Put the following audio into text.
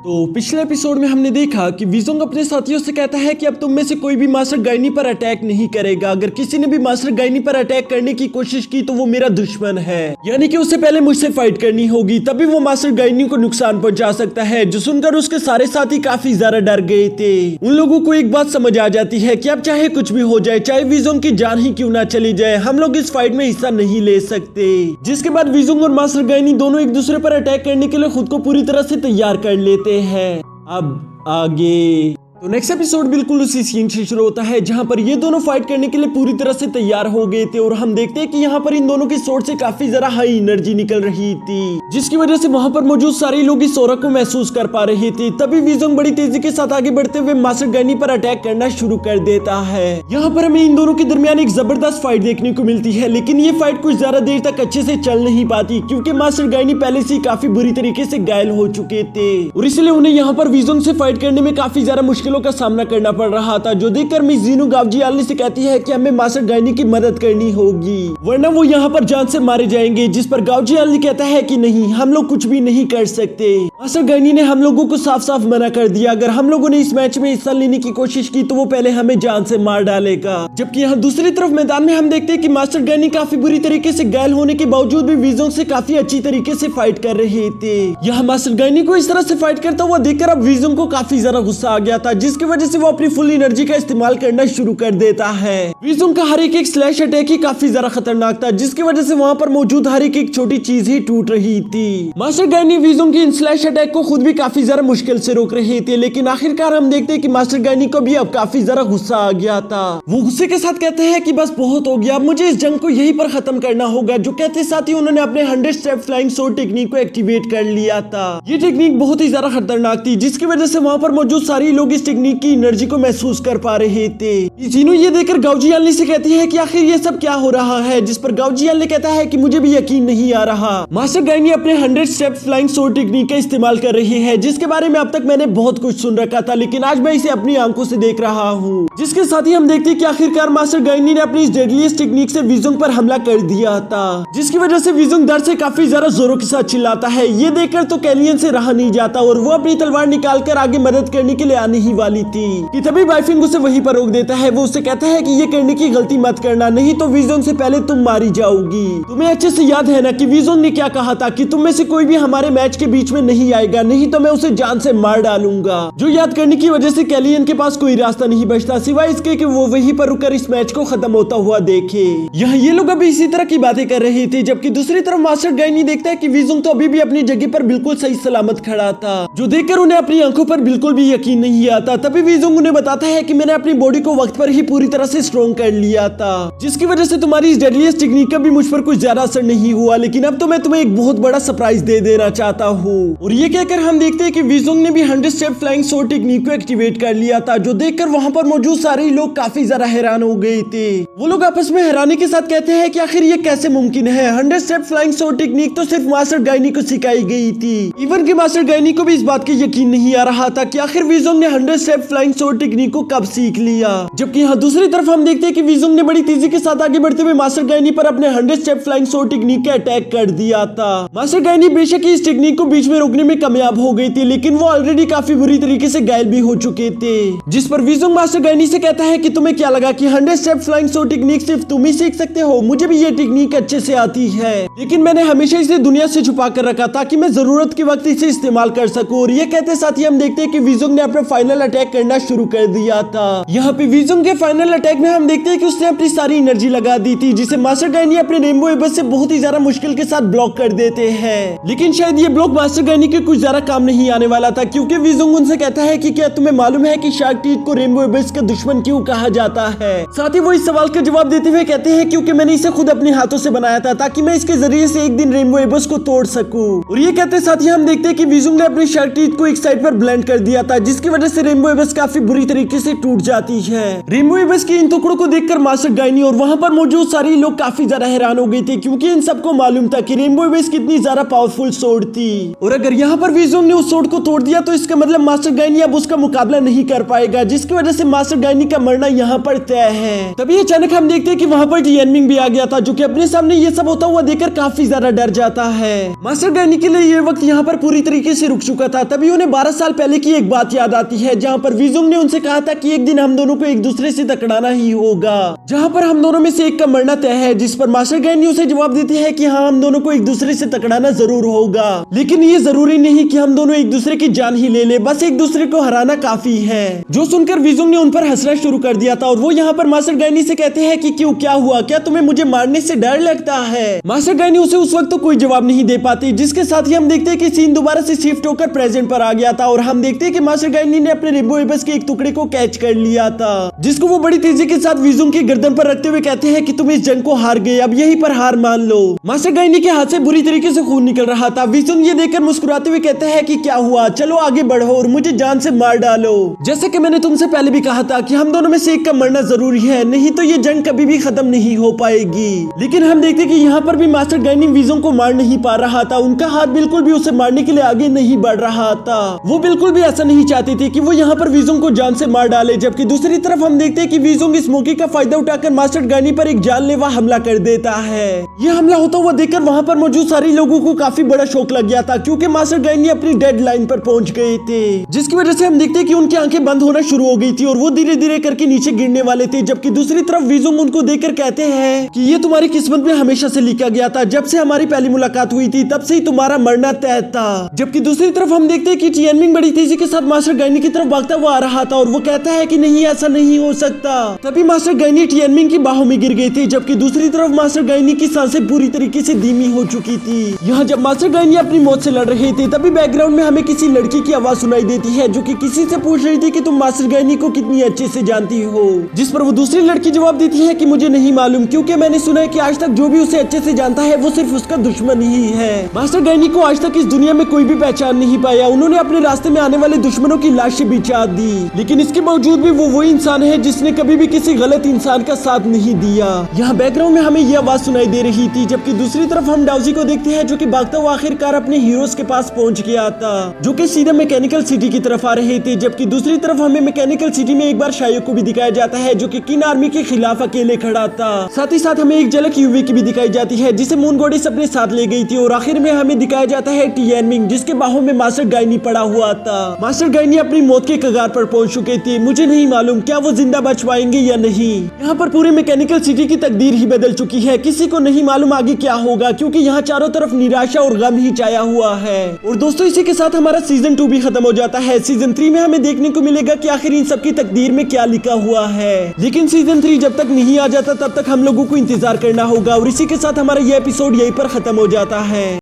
तो पिछले एपिसोड में हमने देखा कि विजोंग अपने साथियों से कहता है कि अब तुम में से कोई भी मास्टर गाइनी पर अटैक नहीं करेगा। अगर किसी ने भी मास्टर गाइनी पर अटैक करने की कोशिश की तो वो मेरा दुश्मन है, यानी कि उससे पहले मुझसे फाइट करनी होगी, तभी वो मास्टर गाइनी को नुकसान पहुंचा सकता है। जो सुनकर उसके सारे साथी काफी ज्यादा डर गए थे। उन लोगों को एक बात समझ आ जाती है कि अब चाहे कुछ भी हो जाए, चाहे विजोंग की जान ही क्यों ना चली जाए, हम लोग इस फाइट में हिस्सा नहीं ले सकते। जिसके बाद विजोंग और मास्टर गाइनी दोनों एक दूसरे पर अटैक करने के लिए खुद को पूरी तरह से तैयार कर लेते हैं। अब आगे तो नेक्स्ट एपिसोड बिल्कुल उसी सीन से शुरू होता है जहां पर ये दोनों फाइट करने के लिए पूरी तरह से तैयार हो गए थे और हम देखते हैं कि यहाँ पर इन दोनों की सोर्ड से काफी ज्यादा हाई एनर्जी निकल रही थी, जिसकी वजह से वहां पर मौजूद सारे लोग इस ऑरा को महसूस कर पा रहे थे। तभी विजोंग बड़ी तेजी के साथ आगे बढ़ते हुए मास्टर गाइनी पर अटैक करना शुरू कर देता है। यहाँ पर हमें इन दोनों के दरमियान एक जबरदस्त फाइट देखने को मिलती है, लेकिन ये फाइट कुछ ज्यादा देर तक अच्छे से चल नहीं पाती क्योंकि मास्टर गाइनी पहले से काफी बुरी तरीके से घायल हो चुके थे और इसलिए उन्हें यहाँ पर विजोंग से फाइट करने में काफी ज्यादा मुश्किलों का सामना करना पड़ रहा था। जो देखकर मिस जीनू गावजियाल से कहती है कि हमें मास्टर गाइनी की मदद करनी होगी वरना वो यहाँ पर जान से मारे जाएंगे, जिस पर गावजियाल कहता है कि नहीं, हम लोग कुछ भी नहीं कर सकते। मास्टर गाइनी ने हम लोगों को साफ साफ मना कर दिया, अगर हम लोगों ने इस मैच में हिस्सा लेने की कोशिश की तो वो पहले हमें जान से मार डालेगा। जबकि यहाँ दूसरी तरफ मैदान में हम देखते हैं कि मास्टर गाइनी काफी बुरी तरीके से घायल होने के बावजूद भी विजोंग से काफी अच्छी तरीके से फाइट कर रहे थे। यहाँ मास्टर गाइनी को इस तरह से फाइट करता हुआ देखकर अब विजोंग को काफी ज्यादा गुस्सा आ गया था, जिसकी वजह से वो अपनी फुल एनर्जी का इस्तेमाल करना शुरू कर देता है। विजोंग का हर एक स्लैश अटैक ही काफी ज्यादा खतरनाक था, जिसकी वजह से वहां पर मौजूद हर एक छोटी चीज ही टूट रही थी। मास्टर गाइनी विजोंग की इन स्लैश अटैक को खुद भी काफी ज्यादा मुश्किल से रोक रहे थे, लेकिन आखिरकार हम देखते हैं कि मास्टर गाइनी को भी अब काफी ज्यादा गुस्सा आ गया था। वो गुस्से के साथ कहते हैं कि बस बहुत हो गया, अब मुझे इस जंग को यहीं पर खत्म करना होगा। जो कहते साथ ही उन्होंने अपने 100 स्टेप फ्लाइंग सोर्ड टेक्निक को एक्टिवेट कर लिया था। ये टेक्निक बहुत ही ज्यादा खतरनाक थी, जिसकी वजह से वहां पर मौजूद सारे लोग इस टेक्निक की एनर्जी को महसूस कर पा रहे थे। जीनू ये देखकर गावजियाल से कहती है कि आखिर ये सब क्या हो रहा है, जिस पर गावजियाल ने कहता है कि मुझे भी यकीन नहीं आ रहा। मास्टर गाइनी अपने 100 स्टेप फ्लाइंग सोर्ड टेक्निक का इस्तेमाल कर रही है, जिसके बारे में अब तक मैंने बहुत कुछ सुन रखा था, लेकिन आज मैं इसे अपनी आंखों से देख रहा हूँ। जिसके साथ ही हम देखते हैं कि आखिरकार मास्टर गाइनी ने अपनी इस डेडलीस्ट टेक्निक से विजोंग पर हमला कर दिया था, जिसकी वजह से विजोंग डर से काफी ज्यादा जोरों के साथ चिल्लाता है। ये देखकर तो कैलियन से रहा नहीं जाता और वो अपनी तलवार निकालकर आगे मदद करने के लिए आने ही वाली थी कि तभी बाइफिंग उसे वहीं पर रोक देता है। वो उससे कहता है कि ये करने की गलती मत करना, नहीं तो विजोंग से पहले तुम मारी जाओगी। तुम्हें अच्छे से याद है ना कि विजोंग ने क्या कहा था कि तुम में से कोई भी हमारे मैच के बीच में नहीं आएगा, नहीं तो मैं उसे जान से मार डालूंगा। जो याद करने की वजह से कैलियन के पास कोई रास्ता नहीं बचता सिवाय इसके कि वो वहीं पर रुककर इस मैच को खत्म होता हुआ देखे। यहाँ ये लोग अभी इसी तरह की बातें कर रहे थे, जबकि दूसरी तरफ मास्टर गाइनी देखता है कि विजोंग तो अभी भी अपनी जगह पर बिल्कुल सही सलामत खड़ा था, जो देखकर उन्हें अपनी आंखों पर बिल्कुल भी यकीन नहीं आता। तभी विजोंग उन्हें बताता है कि मैंने अपनी बॉडी को वक्त पर ही पूरी तरह से स्ट्रॉन्ग कर लिया था, जिसकी वजह से तुम्हारी इस डेडलीस्ट टेक्निक का भी मुझ पर कुछ ज्यादा असर नहीं हुआ, लेकिन अब तो मैं तुम्हें एक बहुत बड़ा सरप्राइज दे देना चाहता हूँ। और ये कहकर हम देखते हैं कि विजोंग ने भी 100 स्टेप फ्लाइंग सोर्ड टेक्निक को एक्टिवेट कर लिया था, जो देखकर वहां पर मौजूद सारे लोग काफी ज्यादा हैरान हो गए थे। वो लोग आपस में हैरानी के साथ कहते हैं कि आखिर ये कैसे मुमकिन है, 100 स्टेप फ्लाइंग सोर्ड टेक्निक तो सिर्फ मास्टर गाइनी को सिखाई गई थी। इवन कि मास्टर गाइनी को भी इस बात की यकीन नहीं आ रहा था कि आखिर विजोंग ने 100 स्टेप फ्लाइंग सोर्ड टेक्निक को कब सीख लिया। जबकि यहाँ दूसरी तरफ हम देखते हैं कि विजोंग ने बड़ी तेजी के साथ आगे बढ़ते हुए मास्टर गाइनी पर अपने 100 स्टेप फ्लाइंग सोर्ड टेक्निक का अटैक कर दिया था। मास्टर गाइनी बेशक ही इस टेक्निक को बीच में रोकने में कामयाब हो गई थी, लेकिन वो ऑलरेडी काफी बुरी तरीके से घायल भी हो चुके थे। जिस पर विजोंग मास्टर गाइनी से कहता है कि तुम्हें क्या लगा कि 100 स्टेप फ्लाइंग सोर्ड टेक्निक सिर्फ तुम ही सीख सकते हो? मुझे भी ये टेक्निक अच्छे से आती है, लेकिन मैंने हमेशा इसे दुनिया से छुपा कर रखा था कि मैं जरूरत के वक्त इसे इस्तेमाल कर सकूं। और ये कहते साथ ही हम देखते हैं कि विजोंग ने अपना फाइनल अटैक करना शुरू कर दिया था। यहाँ पे विजोंग के फाइनल अटैक में हम देखते हैं कि उसने अपनी सारी एनर्जी लगा दी थी, जिसे मास्टर गाइनी अपने रेनबो एबस से बहुत ही ज्यादा मुश्किल के साथ ब्लॉक कर देते हैं। लेकिन शायद ये ब्लॉक मास्टर गाइनी के कुछ ज्यादा काम नहीं आने वाला था, क्योंकि विजोंग उनसे कहता है कि क्या तुम्हें मालूम है कि शार्क टीथ को रेनबो एबस का दुश्मन क्यों कहा जाता है? साथ ही वो इस सवाल का जवाब देते हुए कहते हैं क्योंकि मैंने इसे खुद अपने हाथों से बनाया था, ताकि मैं इसके जरिए से एक दिन रेनबो एबस को तोड़ सकूं। और ये कहते साथ ही हम देखते हैं कि विजोंग ने अपनी शार्क टीथ को एक साइड पर ब्लेंड कर दिया था, जिसकी वजह से रेनबो एबस काफी बुरी तरीके से टूट जाती है। रेनबो एबस की इन टुकड़ों को देखकर मास्टर गाइनी और वहां पर मौजूद सारे लोग काफी ज्यादा हैरान हो गए थे, क्योंकि इन सबको मालूम था कि रेनबो एबस कितनी ज्यादा पावरफुल सोर्ड थी। और अगर यहाँ पर वीजोंग ने उस सोड को तोड़ दिया, तो इसका मतलब मास्टर गाइनी अब उसका मुकाबला नहीं कर पाएगा, जिसकी वजह से मास्टर गाइनी का मरना यहाँ पर तय है। तभी अचानक हम देखते हैं कि वहाँ पर टियानमिंग भी आ गया था, जो कि अपने सामने ये सब होता हुआ देखकर काफी ज्यादा डर जाता है। मास्टर गाइनी के लिए ये वक्त यहाँ पर पूरी तरीके से रुक चुका था। तभी उन्हें 12 साल पहले की एक बात याद आती है, जहाँ पर वीजोंग ने उनसे कहा था कि एक दिन हम दोनों को एक दूसरे से टकराना ही होगा, जहाँ पर हम दोनों में से एक का मरना तय है। जिस पर मास्टर गाइनी उसे जवाब देती है कि हाँ, हम दोनों को एक दूसरे से टकराना जरूर होगा, लेकिन ये जरूरी नहीं कि हम दोनों एक दूसरे की जान ही ले ले, बस एक दूसरे को हराना काफी है। जो सुनकर वीजोंग ने उन पर हंसना शुरू कर दिया था और वो यहाँ पर मास्टर गाइनी से कहते हैं कि क्यों, क्या हुआ, क्या तुम्हें मुझे मारने से डर लगता है। मास्टर गाइनी उसे उस वक्त तो कोई जवाब नहीं दे पाती, जिसके साथ ही हम देखते हैं कि सीन दोबारा से शिफ्ट होकर प्रेजेंट पर आ गया था और हम देखते हैं कि मास्टर गाइनी ने अपने रेनबो एबस के एक टुकड़े को कैच कर लिया था, जिसको वो बड़ी तेजी के साथ वीजोंग की गर्दन पर रखते हुए कहते हैं कि तुम इस जंग को हार गए, अब यहीं पर हार मान लो। मास्टर गाइनी के हाथ से बुरी तरीके से खून निकल रहा था। वीजोंग ये देखकर मुस्कुराते हुए कहते हैं कि क्या हुआ, चलो आगे बढ़ो और मुझे जान से मार डालो। जैसे कि मैंने तुमसे पहले भी कहा था कि हम दोनों में से एक का मरना जरूरी है, नहीं तो ये जंग कभी भी खत्म नहीं हो पाएगी। लेकिन हम देखते कि यहाँ पर भी मास्टर गाइनी वीजोंग को मार नहीं पा रहा था, उनका हाथ बिल्कुल भी उसे मारने के लिए आगे नहीं बढ़ रहा था। वो बिल्कुल भी ऐसा नहीं चाहती थी कि वो यहाँ पर वीजोंग को जान से मार डाले, जबकि दूसरी तरफ हम देखते हैं कि वीजोंग इस मौके का फायदा उठाकर मास्टर गाइनी पर एक जानलेवा हमला कर देता है। यह हमला होता हुआ देखकर वहाँ पर मौजूद सारे लोगों को काफी बड़ा शौक लग गया था, क्योंकि मास्टर गाइनी अपनी डेडलाइन पर पहुंच गए थे, जिसकी वजह से हम देखते हैं कि उनकी आंखें बंद होना शुरू हो गई थी और वो धीरे धीरे करके नीचे गिरने वाले थे। जबकि दूसरी तरफ वीजोंग उनको देखकर कहते हैं कि ये तुम्हारी किस्मत में हमेशा से लिखा गया था, जब से हमारी पहली मुलाकात हुई थी तब से ही तुम्हारा मरना तय था। जबकि दूसरी तरफ हम देखते हैं कि टियानमिंग बड़ी तेजी के साथ मास्टर गाइनी की तरफ भागता हुआ आ रहा था और वो कहता है कि नहीं, ऐसा नहीं हो सकता। तभी मास्टर गाइनी टियानमिंग की बाहों में गिर गए थे, जबकि दूसरी तरफ मास्टर गाइनी की सांसें पूरी तरीके से धीमी हो चुकी थी। यहाँ जब मास्टर गाइनी अपनी मौत से लड़ रहे थे, तभी बैकग्राउंड में हमें किसी लड़की की आवाज सुनाई देती है, जो कि किसी से पूछ रही थी कि तुम मास्टर गाइनी को कितनी अच्छे से जानती हो। जिस पर वो दूसरी लड़की जवाब देती है कि मुझे नहीं मालूम, क्योंकि मैंने सुना है कि आज तक जो भी उसे अच्छे से जानता है वो सिर्फ उसका दुश्मन ही है। मास्टर गाइनी को आज तक इस दुनिया में कोई भी पहचान नहीं पाया, उन्होंने अपने रास्ते में आने वाले दुश्मनों की लाशें बिछा दी, लेकिन इसके बावजूद भी वो वही इंसान है जिसने कभी भी किसी गलत इंसान का साथ नहीं दिया। यहाँ बैकग्राउंड में हमें यह आवाज सुनाई दे रही थी। जबकि दूसरी तरफ हम डाउजी को देखते हैं, जो कि भागता हुआ आखिरकार अपने हीरोज के पास पहुंच गया था, जो कि सीधा मैकेनिकल सिटी की तरफ आ रहे थे। जबकि दूसरी तरफ हमें मैकेनिकल सिटी में एक बार शायो को भी दिखाया जाता है, जो कि किन आर्मी के खिलाफ अकेले खड़ा था। साथ ही साथ हमें एक झलक यूवी की भी दिखाई जाती है, जिसे मून गॉडेस अपने साथ ले गई थी। और आखिर में हमें दिखाया जाता है टियानमिंग, जिसके बाहों में मास्टर गाइनी पड़ा हुआ था। मास्टर गाइनी अपनी मौत के कगार पर पहुंच चुके थे। मुझे नहीं मालूम क्या वो जिंदा बच पाएंगे या नहीं। यहाँ पर पूरे मैकेनिकल सिटी की तकदीर ही बदल चुकी है, किसी को नहीं मालूम आगे क्या होगा, क्योंकि यहाँ चारों तरफ निराशा और गम ही छाया हुआ है। और दोस्तों, इसी के साथ हमारा सीजन 2 भी खत्म हो जाता है। सीजन 3 में हमें देखने को मिलेगा कि आखिर इन सबकी तकदीर में क्या लिखा हुआ है। लेकिन सीजन 3 जब तक नहीं आ जाता तब तक हम लोगों को इंतजार करना होगा। और इसी के साथ हमारा यह एपिसोड यहीं पर खत्म हो जाता है।